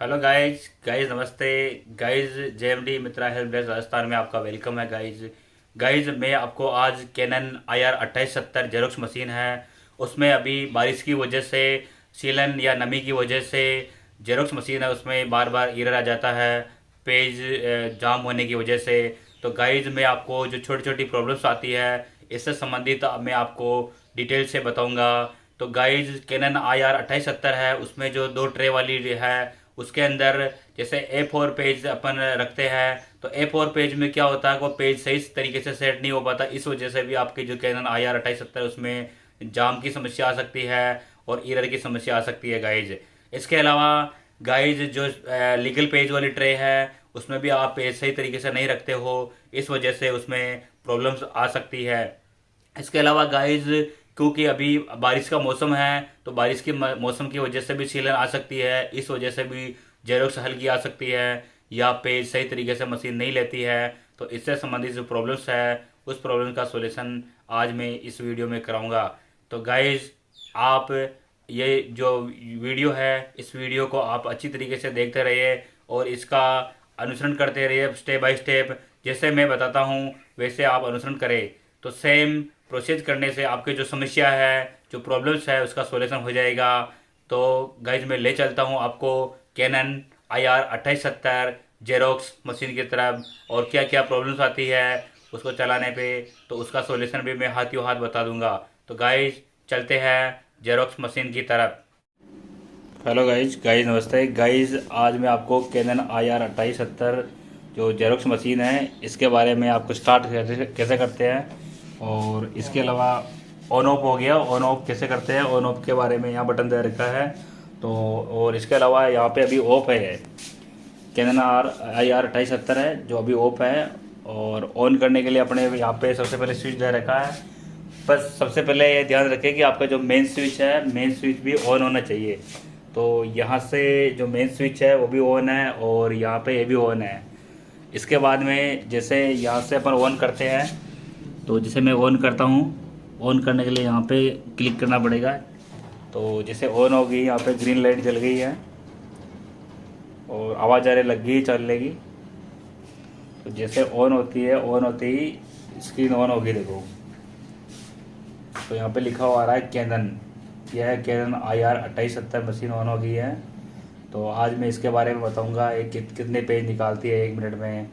Hello guys guys नमस्ते guys. JMD मित्रा help desk Rajasthan में आपका वेलकम है गाइज। गाइज मैं आपको आज कैनन IR 2870 जेरोक्स मशीन है, उसमें अभी बारिश की वजह से, सीलन या नमी की वजह से जेरोक्स मशीन है उसमें बार बार एरर आ जाता है, पेज जाम होने की वजह से। तो गाइज मैं आपको जो छोटी छोटी प्रॉब्लम्स आती है इससे संबंधित मैं आपको डिटेल से बताऊंगा। तो गाइज कैनन IR 2870 है, उसमें जो दो ट्रे वाली है उसके अंदर जैसे A4 पेज अपन रखते हैं, तो A4 पेज में क्या होता है वो पेज सही तरीके से सेट नहीं हो पाता, इस वजह से भी आपकी जो कैनन IR 2870 उसमें जाम की समस्या आ सकती है और एरर की समस्या आ सकती है गाइज। इसके अलावा गाइज जो लीगल पेज वाली ट्रे है उसमें भी आप पेज सही तरीके से नहीं रखते हो, इस वजह से उसमें प्रॉब्लम्स आ सकती है। इसके अलावा गाइज क्योंकि अभी बारिश का मौसम है तो बारिश के मौसम की वजह से भी सीलन आ सकती है, इस वजह से भी जेरोक्स हल्की आ सकती है या पेज सही तरीके से मशीन नहीं लेती है। तो इससे संबंधित जो प्रॉब्लम्स है उस प्रॉब्लम का सॉल्यूशन आज मैं इस वीडियो में कराऊंगा। तो गाइज आप ये जो वीडियो है इस वीडियो को आप अच्छी तरीके से देखते रहिए और इसका अनुसरण करते रहिए स्टेप बाय स्टेप। जैसे मैं बताता हूँ वैसे आप अनुसरण करें तो सेम प्रोसेस करने से आपकी जो समस्या है जो प्रॉब्लम्स है उसका सॉल्यूशन हो जाएगा। तो गाइज मैं ले चलता हूँ आपको कैनन IR 2870 जेरोक्स मशीन की तरफ, और क्या क्या प्रॉब्लम्स आती है उसको चलाने पे, तो उसका सॉल्यूशन भी मैं हाथों हाथ बता दूंगा। तो गाइज चलते हैं जेरोक्स मशीन की तरफ। हेलो गाइज गाइज नमस्ते गाइज, आज मैं आपको कैनन IR 2870 जो जेरोक्स मशीन है इसके बारे में आपको स्टार्ट कैसे कैसे करते हैं, और इसके अलावा ऑन ऑफ हो गया, ऑन ऑफ कैसे करते हैं ऑन ऑफ के बारे में यहाँ बटन दे रखा है। तो और इसके अलावा यहाँ पे अभी ऑफ है, कैनन IR 2870 है जो अभी ऑफ है। और ऑन करने के लिए अपने यहाँ पे सबसे पहले स्विच दे रखा है। बस सबसे पहले ये ध्यान रखें कि आपका जो मेन स्विच है मेन स्विच भी ऑन होना चाहिए। तो यहाँ से जो मेन स्विच है वो भी ऑन है और यहाँ पे ये भी ऑन है। इसके बाद में जैसे यहाँ से अपन ऑन करते हैं, तो जैसे मैं ऑन करता हूँ, ऑन करने के लिए यहाँ पे क्लिक करना पड़ेगा। तो जैसे ऑन हो गई, यहाँ पे ग्रीन लाइट जल गई है और आवाज़ आने लग गई चलने की। तो जैसे ऑन होती है, ऑन होते ही स्क्रीन ऑन होगी देखो। तो यहाँ पे लिखा हुआ आ रहा है कैनन, यह है कैनन IR 2870 मशीन ऑन हो गई है। तो आज मैं इसके बारे में बताऊंगा ये कितने पेज निकालती है 1 मिनट में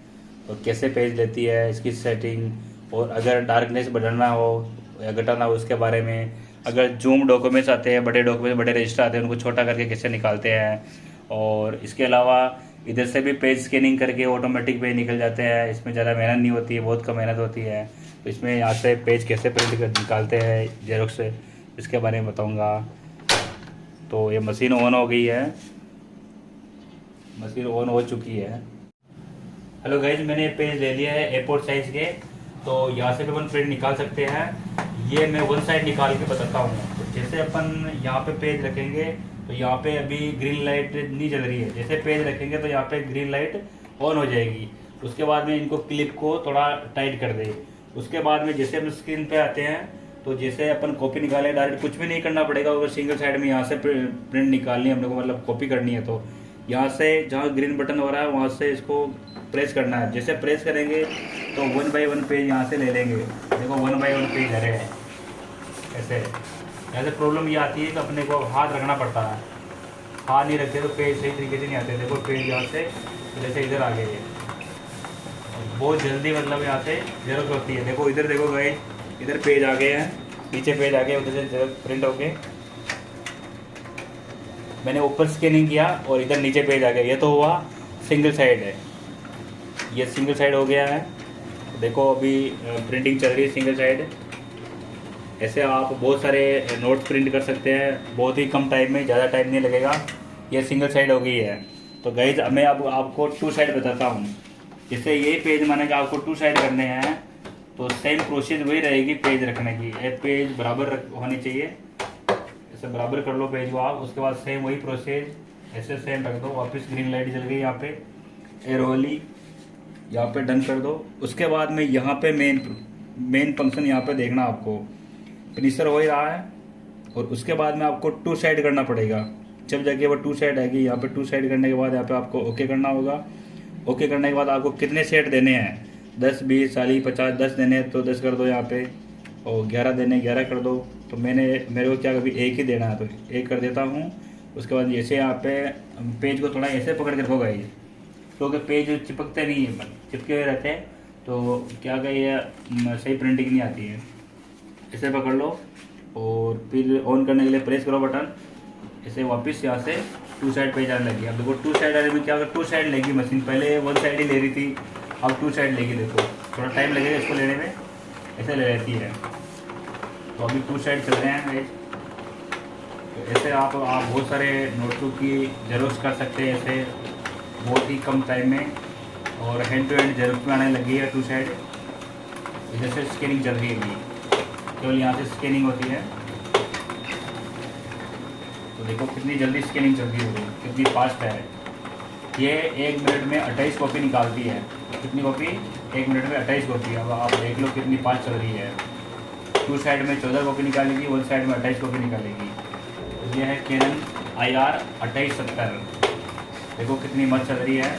और कैसे पेज लेती है, इसकी सेटिंग, और अगर डार्कनेस बढ़ाना हो या घटाना हो उसके बारे में। अगर जूम डॉक्यूमेंट्स आते हैं, बड़े डॉक्यूमेंट्स बड़े रजिस्टर आते हैं, उनको छोटा करके कैसे निकालते हैं। और इसके अलावा इधर से भी पेज स्कैनिंग करके ऑटोमेटिक पेज निकल जाते हैं, इसमें ज़्यादा मेहनत नहीं होती है, बहुत कम मेहनत होती है। तो इसमें यहाँ से पेज कैसे प्रिंट निकालते हैं जेरोक्स से इसके बारे में बताऊँगा। तो ये मशीन ऑन हो गई है, मशीन ऑन हो चुकी है। हेलो गाइज, मैंने पेज ले लिया है A4 साइज के। तो यहाँ से भी अपन प्रिंट निकाल सकते हैं, ये मैं वन साइड निकाल के बताता हूँ। तो जैसे अपन यहाँ पे पेज रखेंगे तो यहाँ पे अभी ग्रीन लाइट नहीं जल रही है, जैसे पेज रखेंगे तो यहाँ पे ग्रीन लाइट ऑन हो जाएगी। उसके बाद में इनको क्लिप को थोड़ा टाइट कर दे। उसके बाद में जैसे हम स्क्रीन पे आते हैं तो जैसे अपन कॉपी निकाले, डायरेक्ट कुछ भी नहीं करना पड़ेगा, अगर सिंगल साइड में यहाँ से प्रिंट निकालनी है अपने को, मतलब कॉपी करनी है, तो यहाँ से जहाँ ग्रीन बटन हो रहा है वहाँ से इसको प्रेस करना है। जैसे प्रेस करेंगे तो 1 बाय 1 पेज यहाँ से ले लेंगे। देखो 1 बाय 1 पेज ले रहे हैं ऐसे। ऐसे प्रॉब्लम ये आती है कि अपने को हाथ रखना पड़ता है, हाथ नहीं रखते तो पेज सही तरीके से नहीं आते। देखो पेज यहाँ से जैसे इधर आ गए, बहुत जल्दी मतलब यहाँ से जेरोक्स होती है। देखो इधर देखो गए, इधर पेज आ गए हैं, नीचे पेज आ गए, उधर से प्रिंट हो गए। मैंने ऊपर स्कैनिंग किया और इधर नीचे पेज आ गया, ये तो हुआ सिंगल साइड है, ये सिंगल साइड हो गया है। देखो अभी प्रिंटिंग चल रही है सिंगल साइड। ऐसे आप बहुत सारे नोट्स प्रिंट कर सकते हैं बहुत ही कम टाइम में, ज़्यादा टाइम नहीं लगेगा। ये सिंगल साइड हो गई है। तो गाइज मैं अब आपको 2 साइड बताता हूँ। जैसे यही पेज माने कि आपको 2 साइड करने हैं तो सेम प्रोसेस वही रहेगी पेज रखने की। ये पेज बराबर होनी चाहिए, ऐसे बराबर कर लो पेज को आप। उसके बाद सेम वही प्रोसेस ऐसे सेम रख दो। वापस ग्रीन लाइट जल गई यहाँ पे एरो वाली, यहाँ पे डन कर दो। उसके बाद में यहाँ पे मेन फंक्शन यहाँ पे देखना आपको, फिनिशर हो ही रहा है। और उसके बाद में आपको 2 साइड करना पड़ेगा। जब जाके वो 2 साइड आएगी, यहाँ पे 2 साइड करने के बाद यहाँ पे आपको ओके करना होगा। ओके करने के बाद आपको कितने सेट देने हैं, 10, 20, 40, 50, 10 देने हैं तो 10 कर दो यहाँ पे, और 11 देने 11 कर दो। तो मेरे को क्या कभी एक ही देना है तो एक कर देता हूँ। उसके बाद जैसे यहाँ पे पेज को थोड़ा ऐसे पकड़ के रखोगा ये, क्योंकि पेज चिपकते नहीं है, चिपके हुए रहते हैं तो क्या कही सही प्रिंटिंग नहीं आती है। ऐसे पकड़ लो और फिर ऑन करने के लिए प्रेस करो बटन, ऐसे वापस यहाँ से 2 साइड पेज आने लगी। अब देखो 2 साइड आने में क्या होगा, 2 साइड लेगी मशीन, पहले 1 साइड ही ले रही थी, अब 2 साइड लेगी। देखो थोड़ा टाइम लगेगा इसको लेने में, ऐसे ले लेती है। तो अभी 2 साइड चल रहे हैं पेज। तो ऐसे आप बहुत सारे नोटबुक की जेरोक्स कर सकते हैं ऐसे बहुत ही कम टाइम में। और हैंड टू हैंड जेरोक्स में आने लगी है 2 साइड। जैसे स्कैनिंग चल रही है अभी, केवल यहाँ से स्कैनिंग होती है। तो देखो कितनी जल्दी स्कैनिंग चल रही है, कितनी फास्ट है। ये 1 मिनट में 28 कॉपी निकालती है। कितनी कॉपी? 1 मिनट में 28 कॉपी। अब आप देख लो कितनी फास्ट चल रही है। 2 साइड में 14 कॉपी निकालेगी, 1 साइड में 28 कॉपी निकालेगी। तो ये है कैनन IR 2870। देखो कितनी मस्त चल रही है।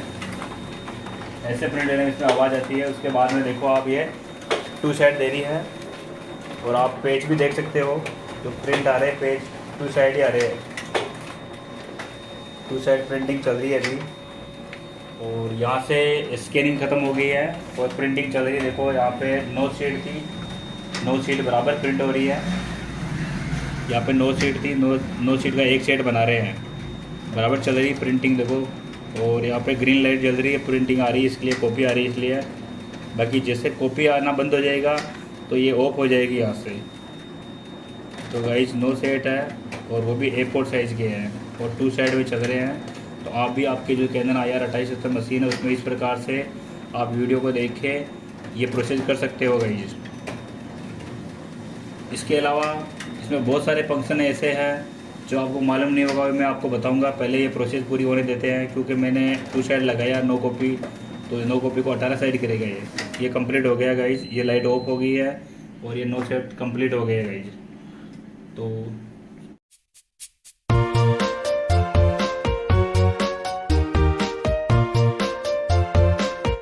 ऐसे प्रिंट लेने में इसमें आवाज़ आती है। उसके बाद में देखो आप ये 2 साइड दे रही है और आप पेज भी देख सकते हो, जो प्रिंट आ रहे हैं पेज 2 साइड ही आ रहे हैं। 2 साइड प्रिंटिंग चल रही है अभी। और यहाँ से स्कैनिंग ख़त्म हो गई है और प्रिंटिंग चल रही है। देखो यहाँ पे 9 शीट थी, 9 शीट बराबर प्रिंट हो रही है। यहाँ पे 9 शीट थी, 9 शीट का 1 सेट बना रहे हैं, बराबर चल रही है प्रिंटिंग। देखो और यहाँ पे ग्रीन लाइट जल रही है, प्रिंटिंग आ रही है इसलिए, कॉपी आ रही है इसलिए। बाकी जैसे कॉपी आना बंद हो जाएगा तो ये ऑफ हो जाएगी यहाँ से। तो गाइस 9 सेट है और वो भी A4 साइज़ के हैं और 2 साइड में चल रहे हैं। तो आप भी आपके जो कैनन IR 2870 मशीन है उसमें इस प्रकार से आप वीडियो को देख के ये प्रोसेस कर सकते हो गाइस। इसके अलावा इसमें बहुत सारे फंक्शन ऐसे हैं जो आपको मालूम नहीं होगा, मैं आपको बताऊंगा। पहले ये प्रोसेस पूरी होने देते हैं, क्योंकि मैंने 2 साइड लगाया 9 कॉपी, तो 9 कॉपी को 18 साइड करेगा ये कंप्लीट हो गया गाइस। ये लाइट ऑफ हो गई है और ये 9 सेट कंप्लीट हो गया गाइस। तो